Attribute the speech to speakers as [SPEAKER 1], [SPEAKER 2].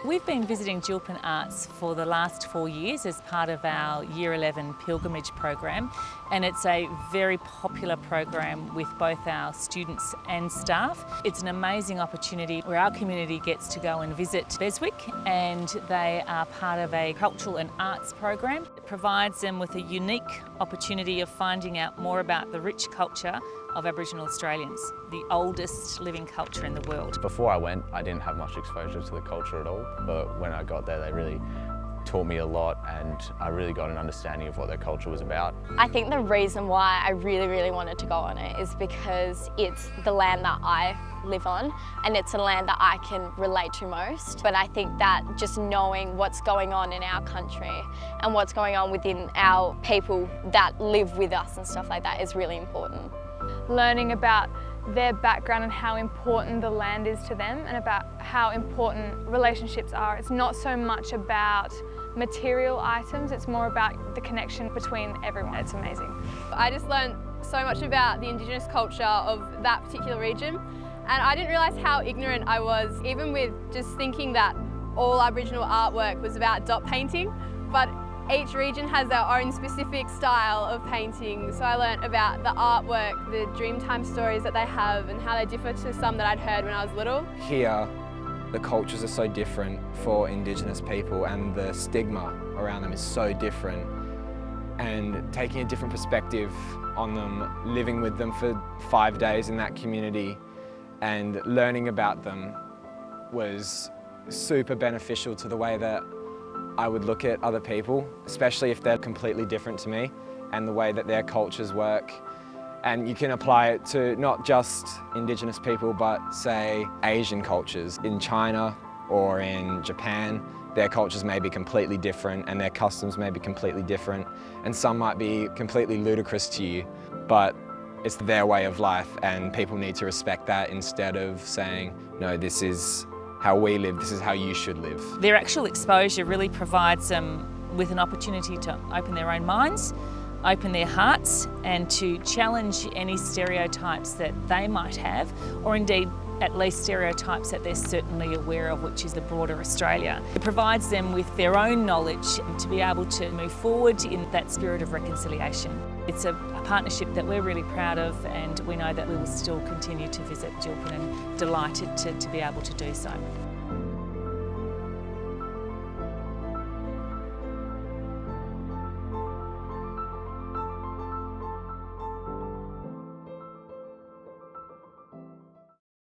[SPEAKER 1] We've been visiting Djilpin Arts for the last 4 years as part of our Year 11 pilgrimage program, and it's a very popular program with both our students and staff. It's an amazing opportunity where our community gets to go and visit Beswick, and they are part of a cultural and arts program. It provides them with a unique opportunity of finding out more about the rich culture of Aboriginal Australians, the oldest living culture in the world.
[SPEAKER 2] Before I went, I didn't have much exposure to the culture at all, but when I got there, they really taught me a lot, and I really got an understanding of what their culture was about.
[SPEAKER 3] I think the reason why I really wanted to go on it is because it's the land that I live on, and it's a land that I can relate to most. But I think that just knowing what's going on in our country and what's going on within our people that live with us and stuff like that is really important.
[SPEAKER 4] Learning about their background and how important the land is to them and about how important relationships are. It's not so much about material items, it's more about the connection between everyone. It's amazing.
[SPEAKER 5] I just learned so much about the Indigenous culture of that particular region, and I didn't realise how ignorant I was, even with just thinking that all Aboriginal artwork was about dot painting, but each region has their own specific style of painting. So I learnt about the artwork, the Dreamtime stories that they have and how they differ to some that I'd heard when I was little.
[SPEAKER 6] Here, the cultures are so different for Indigenous people, and the stigma around them is so different. And taking a different perspective on them, living with them for 5 days in that community and learning about them was super beneficial to the way that I would look at other people, especially if they're completely different to me, and the way that their cultures work. And you can apply it to not just Indigenous people, but say Asian cultures. In China or in Japan, their cultures may be completely different and their customs may be completely different, and some might be completely ludicrous to you, but it's their way of life, and people need to respect that instead of saying, no, this is how we live, this is how you should live.
[SPEAKER 1] Their actual exposure really provides them with an opportunity to open their own minds, open their hearts, and to challenge any stereotypes that they might have, or indeed at least stereotypes that they're certainly aware of, which is the broader Australia. It provides them with their own knowledge to be able to move forward in that spirit of reconciliation. It's a partnership that we're really proud of, and we know that we will still continue to visit Djilpin, and delighted to be able to do so.